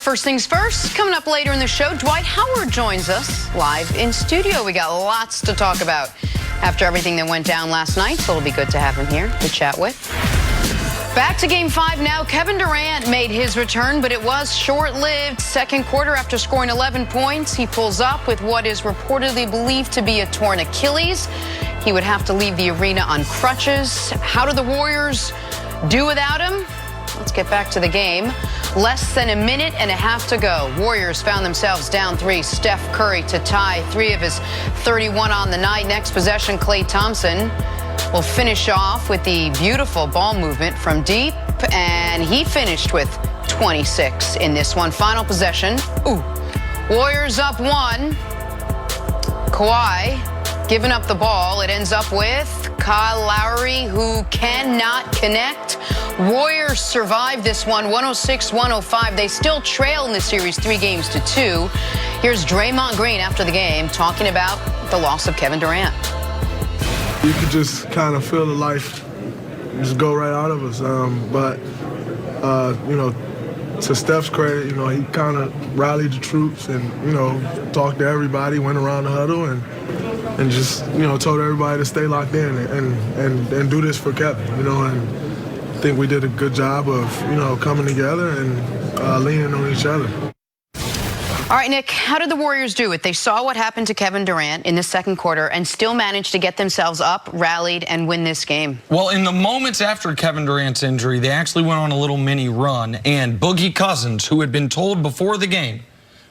First things first, coming up later in the show, Dwight Howard joins us live in studio. We got lots to talk about after everything that went down last night, so it'll be good to have him here to chat with. Back to Game 5 now. Kevin Durant made his return, but it was short-lived. Second quarter, after scoring 11 points, he pulls up with what is reportedly believed to be a torn Achilles. He would have to leave the arena on crutches. How do the Warriors do without him? Let's get back to the game. Less than a minute and a half to go. Warriors found themselves down 3. Steph Curry to tie 3 of his 31 on the night. Next possession, Klay Thompson will finish off with the beautiful ball movement from deep, and he finished with 26 in this one. Final possession. Warriors up 1. Kawhi giving up the ball. It ends up with Kyle Lowry, who cannot connect. Warriors survived this one, 106-105. They still trail in the series 3-2. Here's Draymond Green after the game talking about the loss of Kevin Durant. You could just kind of feel the life just go right out of us. To Steph's credit, he kind of rallied the troops and, talked to everybody, went around the huddle and just, told everybody to stay locked in and do this for Kevin, and I think we did a good job of, coming together and leaning on each other. All right, Nick, how did the Warriors do it? They saw what happened to Kevin Durant in the second quarter and still managed to get themselves up, rallied, and win this game. Well, in the moments after Kevin Durant's injury, they actually went on a little mini run, and Boogie Cousins, who had been told before the game,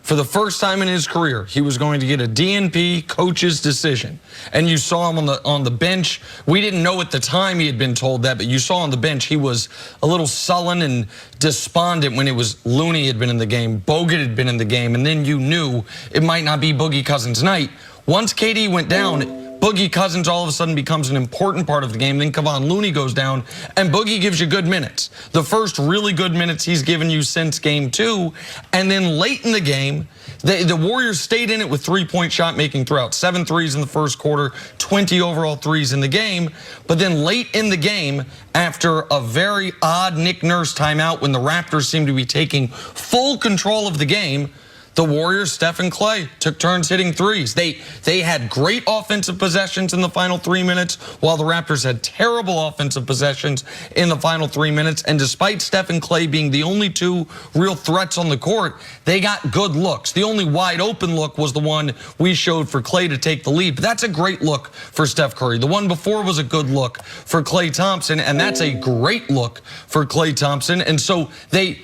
for the first time in his career, he was going to get a DNP coach's decision. And you saw him on the bench. We didn't know at the time he had been told that, but you saw on the bench he was a little sullen and despondent when it was Looney had been in the game, Bogut had been in the game, and then you knew it might not be Boogie Cousins' night. Once KD went down, Boogie Cousins all of a sudden becomes an important part of the game. Then Kevon Looney goes down, and Boogie gives you good minutes. The first really good minutes he's given you since Game 2. And then late in the game, the Warriors stayed in it with three-point shot making throughout. 7 threes in the first quarter, 20 overall threes in the game. But then late in the game, after a very odd Nick Nurse timeout when the Raptors seemed to be taking full control of the game, the Warriors, Steph and Klay, took turns hitting threes. They had great offensive possessions in the final 3 minutes, while the Raptors had terrible offensive possessions in the final 3 minutes. And despite Steph and Klay being the only 2 real threats on the court, they got good looks. The only wide open look was the one we showed for Klay to take the lead. But that's a great look for Steph Curry. The one before was a good look for Klay Thompson, and that's a great look for Klay Thompson. And so they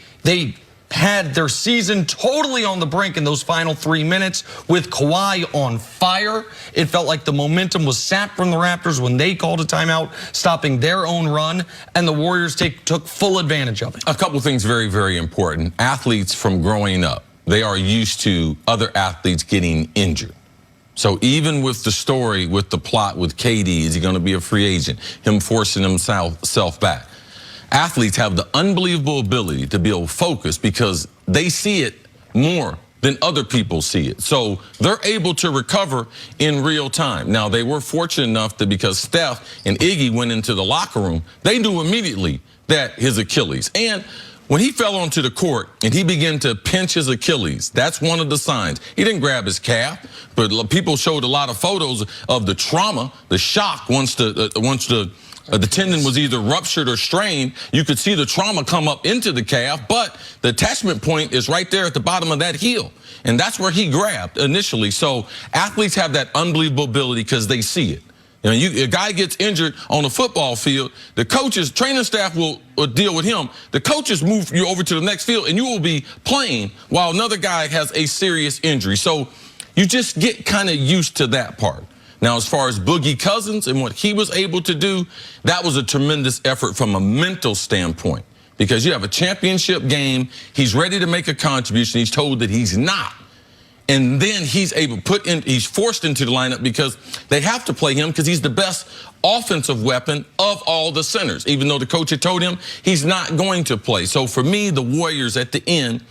had their season totally on the brink in those final 3 minutes with Kawhi on fire. It felt like the momentum was sapped from the Raptors when they called a timeout, stopping their own run, and the Warriors took full advantage of it. A couple things very, very important. Athletes from growing up, they are used to other athletes getting injured. So even with the story, with the plot with KD, is he going to be a free agent, him forcing himself back? Athletes have the unbelievable ability to build focus because they see it more than other people see it. So they're able to recover in real time. Now, they were fortunate enough that because Steph and Iggy went into the locker room, they knew immediately that his Achilles. And when he fell onto the court and he began to pinch his Achilles, that's one of the signs. He didn't grab his calf, but people showed a lot of photos of the trauma, the shock once the tendon was either ruptured or strained. You could see the trauma come up into the calf, but the attachment point is right there at the bottom of that heel. And that's where he grabbed initially. So athletes have that unbelievable ability because they see it. A guy gets injured on the football field, the coaches, training staff will deal with him. The coaches move you over to the next field and you will be playing while another guy has a serious injury. So you just get kind of used to that part. Now, as far as Boogie Cousins and what he was able to do, that was a tremendous effort from a mental standpoint because you have a championship game. He's ready to make a contribution. He's told that he's not. And then he's able to he's forced into the lineup because they have to play him because he's the best offensive weapon of all the centers, even though the coach had told him he's not going to play. So for me, the Warriors at the end,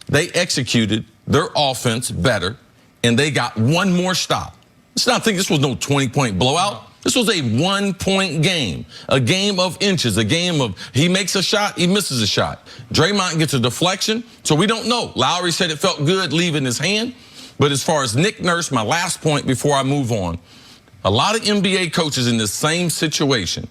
they executed their offense better and they got one more stop. Let's not think this was no 20-point blowout. This was a 1-point game, a game of inches, a game of he makes a shot, he misses a shot. Draymond gets a deflection, so we don't know. Lowry said it felt good leaving his hand. But as far as Nick Nurse, my last point before I move on, a lot of NBA coaches in this same situation,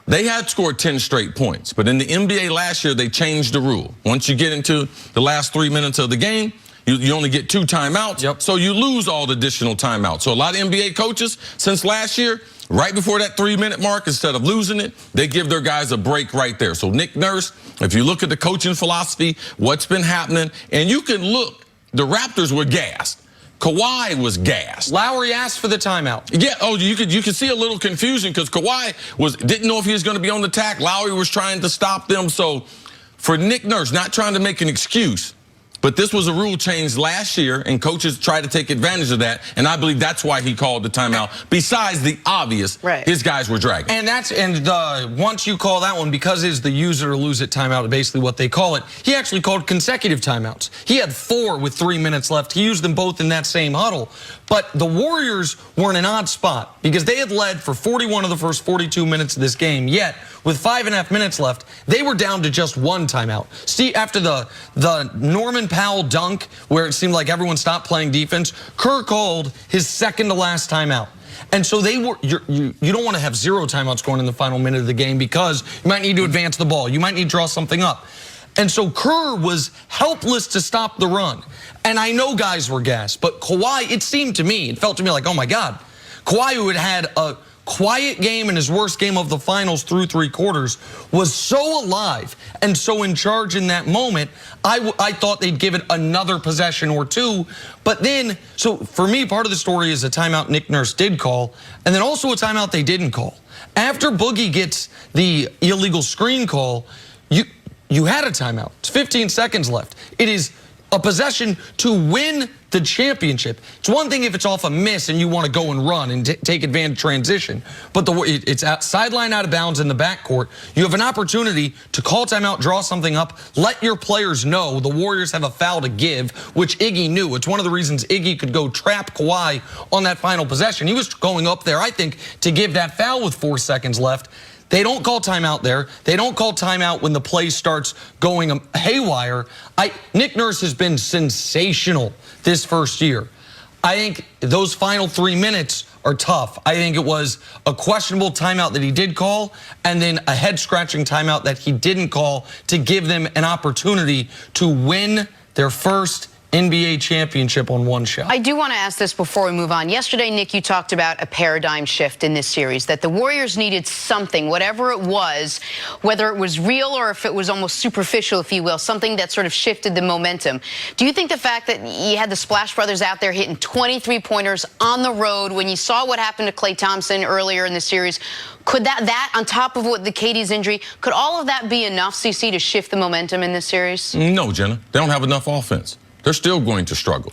they had scored 10 straight points. But in the NBA last year, they changed the rule. Once you get into the last 3 minutes of the game, you only get 2 timeouts, so you lose all the additional timeouts. So a lot of NBA coaches since last year, right before that 3-minute mark, instead of losing it, they give their guys a break right there. So Nick Nurse, if you look at the coaching philosophy, what's been happening, and you can look, the Raptors were gassed. Kawhi was gassed. Lowry asked for the timeout. Yeah, you could see a little confusion because Kawhi didn't know if he was going to be on the attack. Lowry was trying to stop them. So for Nick Nurse, not trying to make an excuse, but this was a rule change last year, and coaches tried to take advantage of that, and I believe that's why he called the timeout. Besides the obvious, his guys were dragging. And once you call that one, because it's the use it or lose it timeout, basically what they call it, he actually called consecutive timeouts. He had 4 with 3 minutes left. He used them both in that same huddle. But the Warriors were in an odd spot because they had led for 41 of the first 42 minutes of this game, yet with 5.5 minutes left, they were down to just 1 timeout. See, after the Norman Powell dunk, where it seemed like everyone stopped playing defense, Kerr called his second to last timeout. And so they were, you don't want to have 0 timeouts going in the final minute of the game because you might need to advance the ball. You might need to draw something up. And so Kerr was helpless to stop the run. And I know guys were gassed, but Kawhi, it felt to me like, oh my God, Kawhi, who had a quiet game in his worst game of the finals through 3 quarters, was so alive and so in charge in that moment. I thought they'd give it another possession or 2. But then, so for me, part of the story is a timeout Nick Nurse did call, and then also a timeout they didn't call. After Boogie gets the illegal screen call, you had a timeout. It's 15 seconds left. It is a possession to win the championship. It's one thing if it's off a miss and you want to go and run and take advantage of transition, but it's sideline out of bounds in the backcourt. You have an opportunity to call timeout, draw something up, let your players know the Warriors have a foul to give, which Iggy knew. It's one of the reasons Iggy could go trap Kawhi on that final possession. He was going up there, I think, to give that foul with 4 seconds left. They don't call timeout there. They don't call timeout when the play starts going haywire. Nick Nurse has been sensational this first year. I think those final 3 minutes are tough. I think it was a questionable timeout that he did call, and then a head-scratching timeout that he didn't call to give them an opportunity to win their first NBA championship on one shot. I do want to ask this before we move on. Yesterday, Nick, you talked about a paradigm shift in this series, that the Warriors needed something, whatever it was, whether it was real or if it was almost superficial, if you will, something that sort of shifted the momentum. Do you think the fact that you had the Splash Brothers out there hitting 23-pointers on the road, when you saw what happened to Klay Thompson earlier in the series, could that on top of what the KD's injury, could all of that be enough, CC, to shift the momentum in this series? No, Jenna. They don't have enough offense. They're still going to struggle.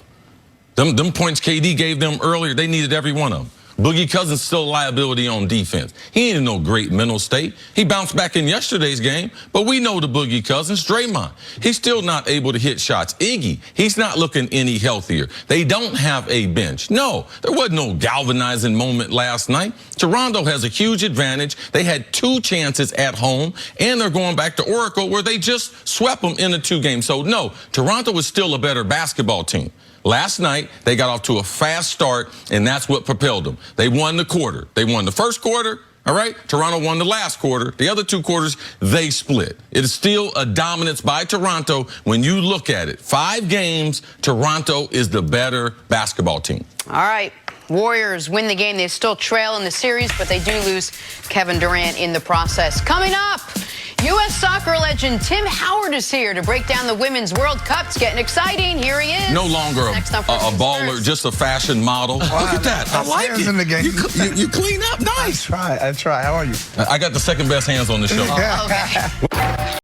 Them points KD gave them earlier, they needed every one of them. Boogie Cousins still a liability on defense. He ain't in no great mental state. He bounced back in yesterday's game, but we know the Boogie Cousins, Draymond, he's still not able to hit shots. Iggy, he's not looking any healthier. They don't have a bench. No, there wasn't no galvanizing moment last night. Toronto has a huge advantage. They had 2 chances at home, and they're going back to Oracle where they just swept them in the 2 games. So no, Toronto is still a better basketball team. Last night, they got off to a fast start, and that's what propelled them. They won the quarter. They won the first quarter, all right? Toronto won the last quarter. The other 2 quarters, they split. It is still a dominance by Toronto when you look at it. 5 games, Toronto is the better basketball team. All right. Warriors win the game. They still trail in the series, but they do lose Kevin Durant in the process. Coming up, U.S. soccer legend Tim Howard is here to break down the Women's World Cup. It's getting exciting. Here he is. No longer a baller, just a fashion model. Look at that. I like it. In the game. You clean up nice. I try. How are you? I got the second best hands on the show. Okay.